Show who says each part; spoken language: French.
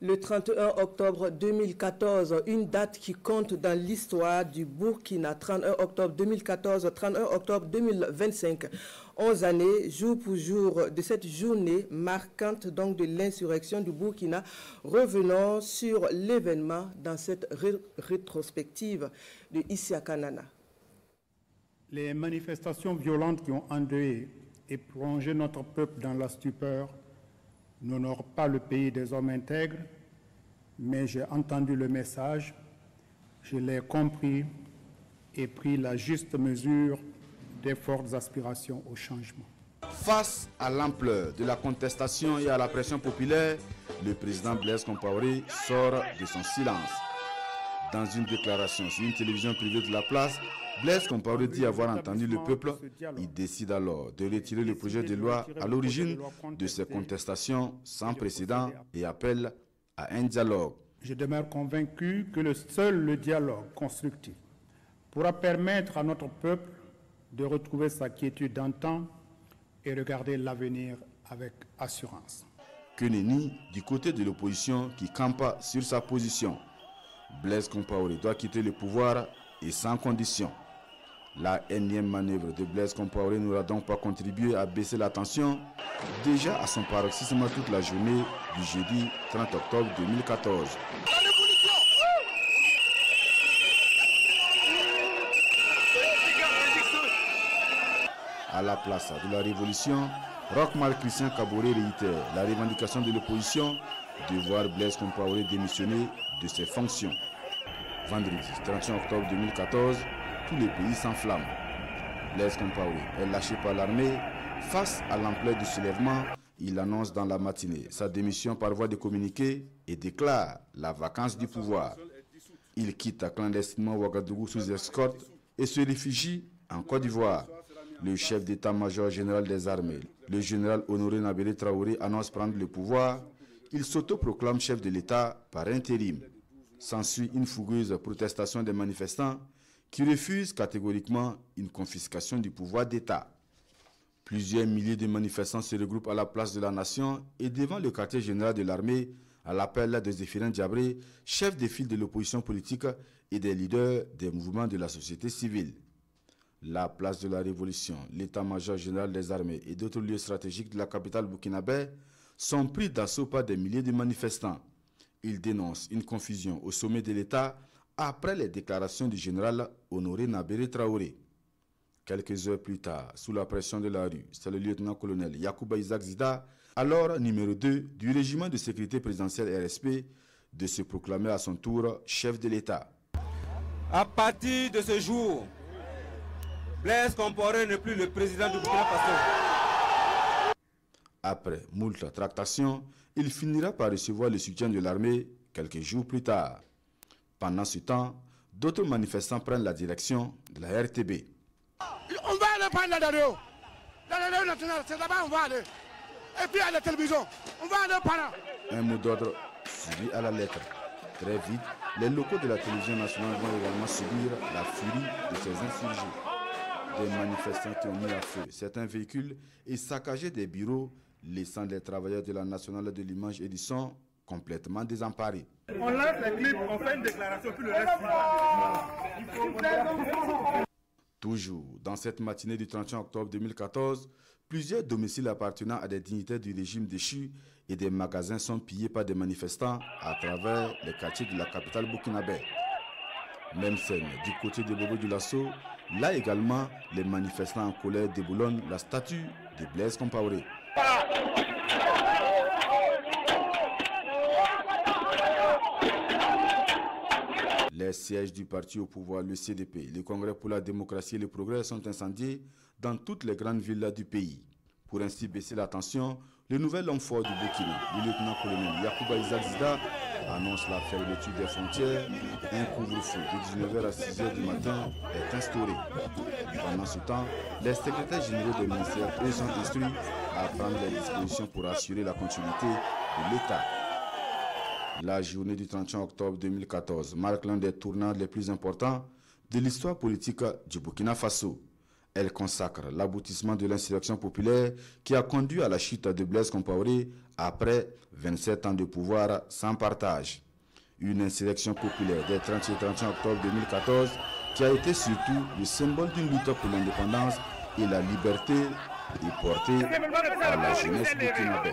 Speaker 1: Le 31 octobre 2014, une date qui compte dans l'histoire du Burkina, 31 octobre 2014, 31 octobre 2025. 11 années, jour pour jour, de cette journée marquante donc de l'insurrection du Burkina. Revenons sur l'événement dans cette rétrospective de Isiaka Nana.
Speaker 2: Les manifestations violentes qui ont endeuillé et plongé notre peuple dans la stupeur n'honorent pas le pays des hommes intègres, mais j'ai entendu le message, je l'ai compris et pris la juste mesure des fortes aspirations au changement.
Speaker 3: Face à l'ampleur de la contestation et à la pression populaire, le président Blaise Compaoré sort de son silence. Dans une déclaration sur une télévision privée de la place, Blaise Compaoré dit avoir entendu le peuple. Il décide alors de retirer le projet de loi à l'origine de ces contestations sans précédent et appelle à un dialogue.
Speaker 2: Je demeure convaincu que seul le dialogue constructif pourra permettre à notre peuple de retrouver sa quiétude d'antan et regarder l'avenir avec assurance.
Speaker 3: Que nenni du côté de l'opposition qui campe sur sa position. Blaise Compaoré doit quitter le pouvoir et sans condition. La énième manœuvre de Blaise Compaoré n'aura donc pas contribué à baisser la tension, déjà à son paroxysme toute la journée du jeudi 30 octobre 2014. À la place de la révolution, Roch-Marc Christian Kaboré réitère la revendication de l'opposition de voir Blaise Compaoré démissionner de ses fonctions. Vendredi 31 octobre 2014, tous les pays s'enflamment. Blaise Compaoré est lâché par l'armée. Face à l'ampleur du soulèvement, il annonce dans la matinée sa démission par voie de communiqué et déclare la vacance du pouvoir. Il quitte clandestinement Ouagadougou sous escorte et se réfugie en Côte d'Ivoire. Le chef d'état-major général des armées, le général Honoré Nabélé Traoré, annonce prendre le pouvoir. Il s'autoproclame chef de l'État par intérim. S'ensuit une fougueuse protestation des manifestants qui refusent catégoriquement une confiscation du pouvoir d'État. Plusieurs milliers de manifestants se regroupent à la place de la Nation et devant le quartier général de l'armée à l'appel de Zéphirin Diabré, chef des files de l'opposition politique et des leaders des mouvements de la société civile. La place de la Révolution, l'état-major général des armées et d'autres lieux stratégiques de la capitale burkinabé sont pris d'assaut par des milliers de manifestants. Ils dénoncent une confusion au sommet de l'État après les déclarations du général Honoré Nabélé Traoré. Quelques heures plus tard, sous la pression de la rue, c'est le lieutenant-colonel Yacouba Isaac Zida, alors numéro 2 du régiment de sécurité présidentielle RSP, de se proclamer à son tour chef de l'État.
Speaker 4: À partir de ce jour, Blaise Compaoré n'est plus le président du Burkina Faso.
Speaker 3: Après moult tractations, il finira par recevoir le soutien de l'armée quelques jours plus tard. Pendant ce temps, d'autres manifestants prennent la direction de la RTB.
Speaker 5: On va aller prendre la radio nationale, c'est là-bas on va aller. Et puis à la télévision, on va aller par là.
Speaker 3: Un mot d'ordre suivi à la lettre. Très vite, les locaux de la télévision nationale vont également subir la furie de ces insurgés. Des manifestants qui ont mis à feu certains véhicules et saccagé des bureaux, laissant les travailleurs de la nationale de l'image et du son complètement désemparés.
Speaker 6: On lance les clips, on fait une déclaration, puis le reste.
Speaker 3: Toujours dans cette matinée du 31 octobre 2014, plusieurs domiciles appartenant à des dignitaires du régime déchu et des magasins sont pillés par des manifestants à travers les quartiers de la capitale burkinabé. Même scène du côté de Bobo Dioulasso, là également les manifestants en colère déboulonnent la statue de Blaise Compaoré. Les sièges du parti au pouvoir, le CDP, le Congrès pour la démocratie et le progrès sont incendiés dans toutes les grandes villes du pays. Pour ainsi baisser la tension, le nouvel homme fort du Burkina, le lieutenant-colonel Yacouba Isaac Zida, annonce la fermeture des frontières. Un couvre-feu de 19h à 6h du matin est instauré. Pendant ce temps, les secrétaires généraux des ministères sont instruits à prendre les dispositions pour assurer la continuité de l'État. La journée du 31 octobre 2014 marque l'un des tournants les plus importants de l'histoire politique du Burkina Faso. Elle consacre l'aboutissement de l'insurrection populaire qui a conduit à la chute de Blaise Compaoré après 27 ans de pouvoir sans partage. Une insurrection populaire des 30 et 31 octobre 2014 qui a été surtout le symbole d'une lutte pour l'indépendance et la liberté et portée par la jeunesse burkinabé.